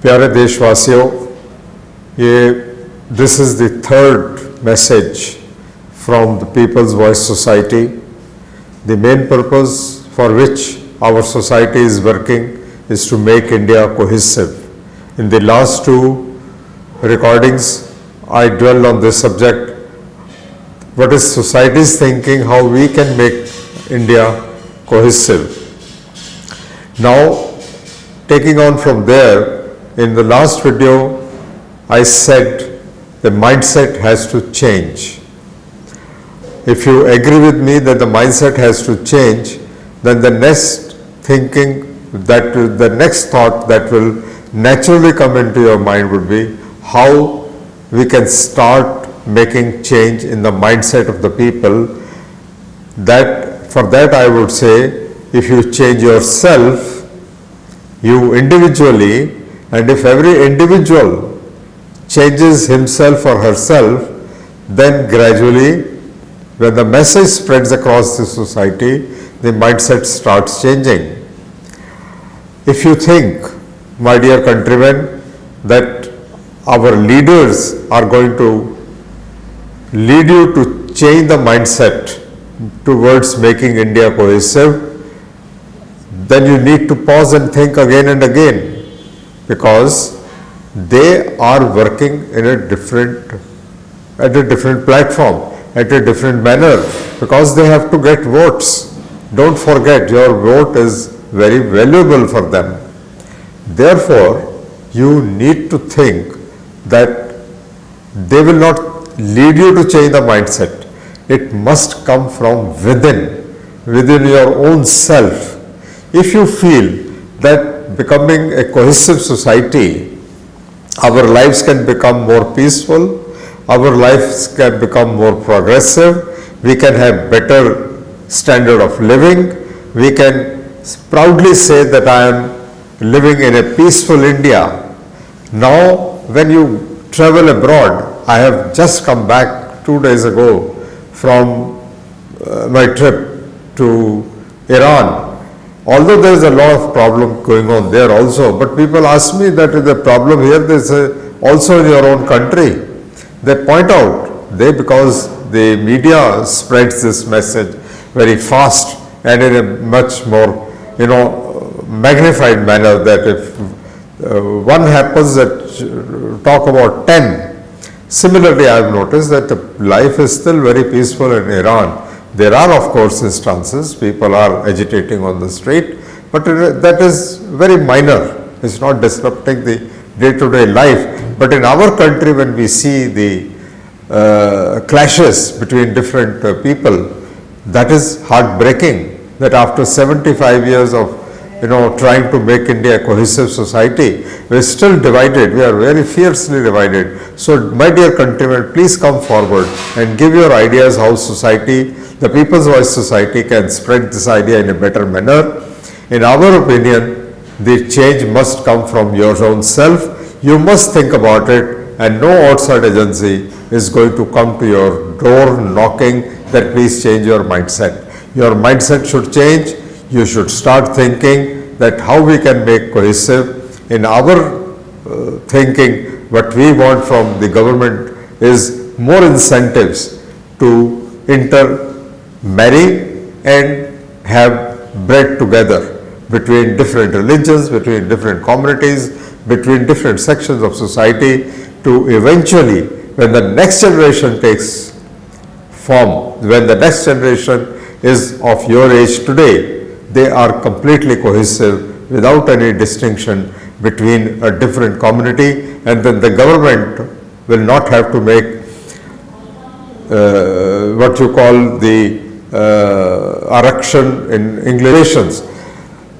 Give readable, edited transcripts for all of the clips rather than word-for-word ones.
प्यारे देशवासियों, this is the third message from the People's Voice Society. The main purpose for which our society is working is to make India cohesive. In the last two recordings, I dwelled on this subject. What is society's thinking, how we can make India cohesive. Now, taking on from there, in the last video, I said the mindset has to change. If you agree with me that the mindset has to change, then the next thought that will naturally come into your mind would be how we can start making change in the mindset of the people. For that I would say, if you change yourself, you individually, and if every individual changes himself or herself, then gradually, when the message spreads across the society, the mindset starts changing. If you think, my dear countrymen, that our leaders are going to lead you to change the mindset towards making India cohesive, then you need to pause and think again and again, because they are working in at a different platform, at a different manner, because they have to get votes. Don't forget, your vote is very valuable for them. Therefore, you need to think that they will not lead you to change the mindset. It must come from within your own self. If you feel that becoming a cohesive society, our lives can become more peaceful, our lives can become more progressive, we can have better standard of living, we can proudly say that I am living in a peaceful India. Now, when you travel abroad, I have just come back 2 days ago from my trip to Iran. Although there is a lot of problem going on there also, but people ask me that the problem here is also in your own country. They point out, because the media spreads this message very fast and in a much more, magnified manner, that if one happens that talk about 10. Similarly, I have noticed that life is still very peaceful in Iran. There are, of course, instances, people are agitating on the street, but that is very minor. It's not disrupting the day-to-day life. But in our country, when we see the clashes between different people, that is heartbreaking, that after 75 years of trying to make India a cohesive society, we are still divided, we are very fiercely divided. So, my dear countrymen, please come forward and give your ideas how society, the People's Voice Society, can spread this idea in a better manner. In our opinion, the change must come from your own self. You must think about it, and no outside agency is going to come to your door knocking that please change your mindset. Your mindset should change. You should start thinking that how we can make cohesive. In our thinking, what we want from the government is more incentives to intermarry and have bread together between different religions, between different communities, between different sections of society, to eventually, when the next generation takes form, when the next generation is of your age today, they are completely cohesive without any distinction between a different community, and then the government will not have to make what you call the arakshan in English.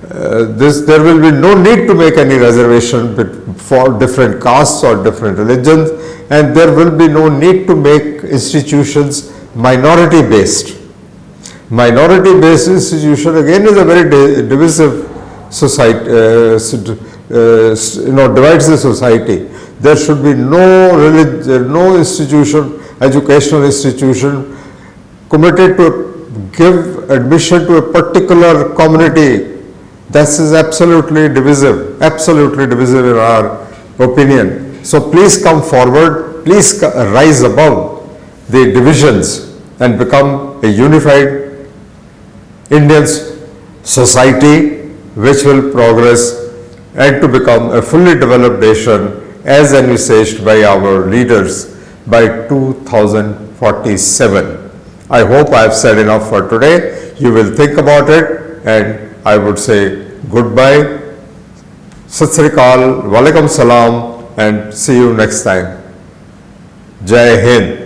There will be no need to make any reservation for different castes or different religions, and there will be no need to make institutions minority based. Minority based institution again is a very divisive society, divides the society. There should be no institution, educational institution committed to give admission to a particular community. This is absolutely divisive in our opinion. So please come forward, please rise above the divisions and become a unified Indian society which will progress and to become a fully developed nation as envisaged by our leaders by 2047. I hope I have said enough for today. You will think about it, and I would say goodbye, Sat Sri Akal, Walaikum Salam, and see you next time. Jai Hind.